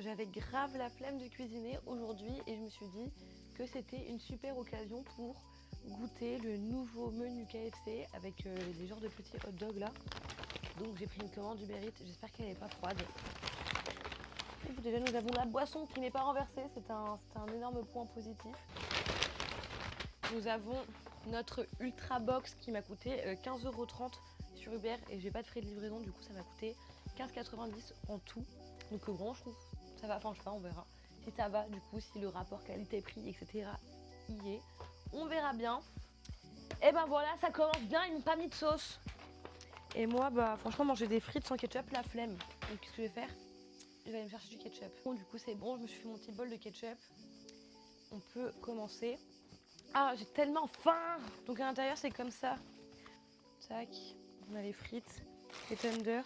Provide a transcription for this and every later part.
J'avais grave la flemme de cuisiner aujourd'hui et je me suis dit que c'était une super occasion pour goûter le nouveau menu KFC avec les genres de petits hot dogs là. Donc j'ai pris une commande Uber Eats, j'espère qu'elle n'est pas froide. Et puis déjà nous avons la boisson qui n'est pas renversée, c'est un énorme point positif. Nous avons notre Ultra Box qui m'a coûté 15,30 € sur Uber et j'ai pas de frais de livraison, du coup ça m'a coûté 15,90 € en tout. Donc vraiment je trouve ça va, enfin je sais pas, on verra si ça va, du coup si le rapport qualité-prix etc y est, on verra bien. Et ben voilà, ça commence bien, ils m'ont pas mis de sauce. Et moi bah franchement manger des frites sans ketchup, la flemme. Donc qu'est-ce que je vais faire? Je vais aller me chercher du ketchup. Bon du coup c'est bon, je me suis fait mon petit bol de ketchup. On peut commencer. Ah j'ai tellement faim. Donc à l'intérieur c'est comme ça. Tac, on a les frites, les tenders,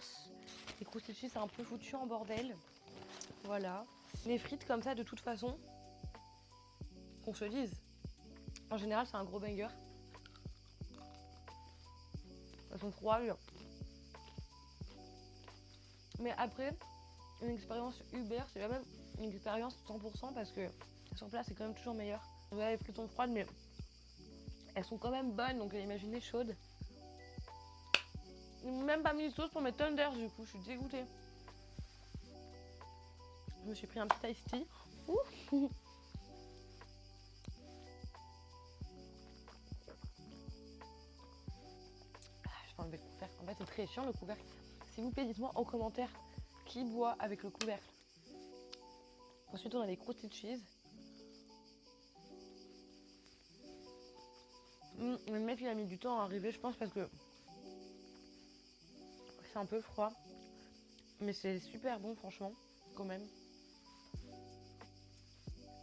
les crustaceans c'est un peu foutu en bordel. Voilà. Les frites comme ça de toute façon, qu'on se dise, en général c'est un gros banger. Elles sont froides. Mais après, une expérience Uber, c'est jamais une expérience 100% parce que sur place c'est quand même toujours meilleur. Ouais, les frites sont froides mais elles sont quand même bonnes, donc imaginez chaudes. Ils m'ont même pas mis de sauce pour mes tenders du coup, je suis dégoûtée. Je me suis pris un petit iced tea. Ouh. Je vais enlever le couvercle. En fait, c'est très chiant le couvercle. S'il vous plaît, dites-moi en commentaire qui boit avec le couvercle. Ensuite, on a les crusted cheese. Le mec, il a mis du temps à arriver, je pense, parce que c'est un peu froid. Mais c'est super bon, franchement, quand même.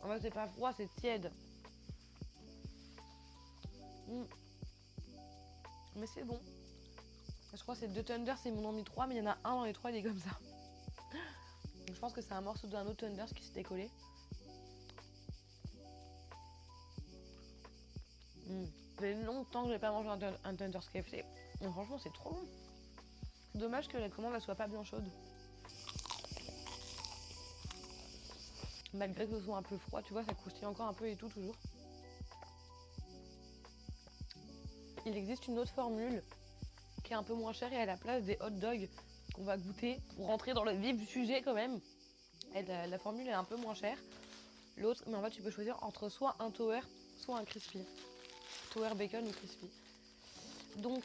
En fait, c'est pas froid, c'est tiède. Mais c'est bon. Je crois que c'est 2 tenders, ils m'en ont mis 3, mais il y en a un dans les 3, il est comme ça. Donc je pense que c'est un morceau d'un autre tenders qui s'est décollé. Ça fait longtemps que j'ai pas mangé un tenders KFC. Mais franchement, c'est trop bon. C'est dommage que la commande ne soit pas bien chaude. Malgré que ce soit un peu froid, tu vois, ça croustille encore un peu et tout, toujours. Il existe une autre formule qui est un peu moins chère et à la place des hot dogs qu'on va goûter pour rentrer dans le vif du sujet quand même. Et la formule est un peu moins chère. L'autre, mais en fait, tu peux choisir entre soit un tower, soit un crispy. Tower bacon ou crispy. Donc,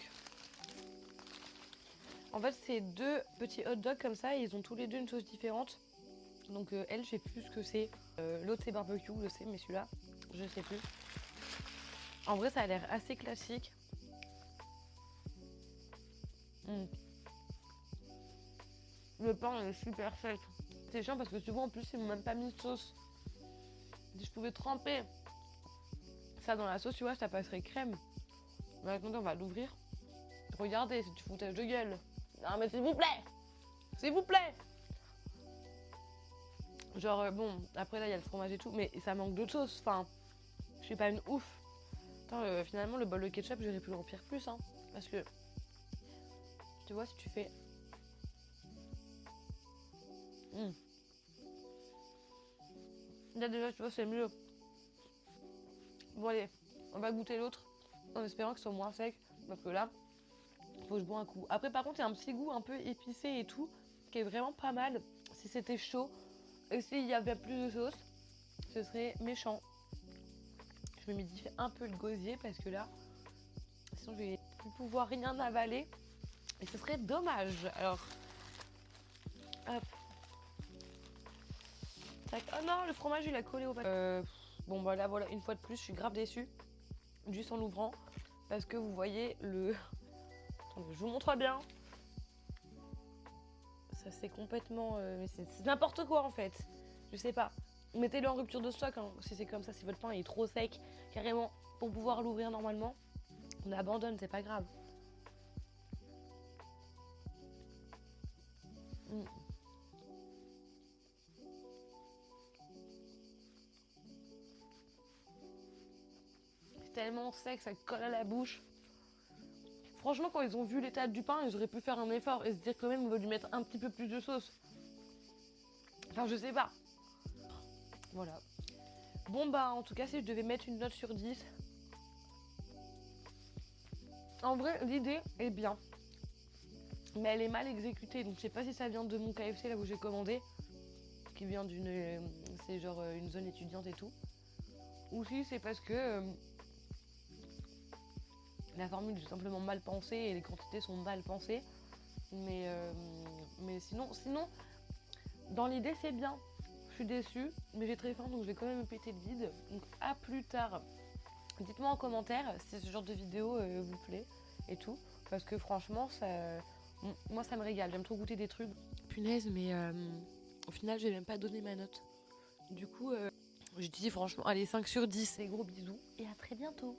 en fait, c'est 2 petits hot dogs comme ça et ils ont tous les deux une sauce différente. Donc, elle, je sais plus ce que c'est. L'autre, c'est barbecue, je sais, mais celui-là, je sais plus. En vrai, ça a l'air assez classique. Le pain est super sec. C'est chiant parce que souvent, en plus, ils m'ont même pas mis de sauce. Si je pouvais tremper ça dans la sauce, tu vois, ça passerait crème. Mais attendez, on va l'ouvrir. Regardez, c'est du foutage de gueule. Non mais s'il vous plaît. S'il vous plaît. Genre, bon, après là, il y a le fromage et tout, mais ça manque de sauce. Enfin, je suis pas une ouf. Attends, finalement, le bol de ketchup, j'aurais pu le remplir plus, hein. Parce que, tu vois, si tu fais... Là, déjà, tu vois, c'est mieux. Bon, allez, on va goûter l'autre, en espérant que ce soit moins sec. Parce que là, faut que je bois un coup. Après, par contre, il y a un petit goût un peu épicé et tout, qui est vraiment pas mal. Si c'était chaud, et s'il y avait plus de sauce, ce serait méchant. Je me modifie un peu le gosier parce que là, sinon je vais plus pouvoir rien avaler. Et ce serait dommage. Alors, hop. Tac. Oh non, le fromage il a collé au papier. Bon bah là voilà, une fois de plus, je suis grave déçue. Juste en l'ouvrant. Parce que vous voyez le... Attendez, je vous montre bien. Ça c'est complètement... mais c'est n'importe quoi en fait. Je sais pas. Mettez-le en rupture de stock hein, si c'est comme ça, si votre pain est trop sec, carrément, pour pouvoir l'ouvrir normalement. On abandonne, c'est pas grave. C'est tellement sec, ça colle à la bouche. Franchement, quand ils ont vu l'état du pain, ils auraient pu faire un effort et se dire quand même on va lui mettre un petit peu plus de sauce. Enfin, je sais pas. Voilà. Bon, bah, en tout cas, si je devais mettre une note sur 10, en vrai, l'idée est bien. Mais elle est mal exécutée. Donc, je sais pas si ça vient de mon KFC, là où j'ai commandé. Qui vient d'une... c'est genre une zone étudiante et tout. Ou si c'est parce que la formule est tout simplement mal pensée et les quantités sont mal pensées. Mais sinon, dans l'idée, c'est bien. Je suis déçue, mais j'ai très faim, donc je vais quand même me péter le vide. Donc à plus tard. Dites-moi en commentaire si ce genre de vidéo vous plaît et tout. Parce que franchement, moi ça me régale. J'aime trop goûter des trucs. Punaise, mais au final, j'ai même pas donné ma note. Du coup, je dis franchement, allez, 5 sur 10. Et gros bisous et à très bientôt.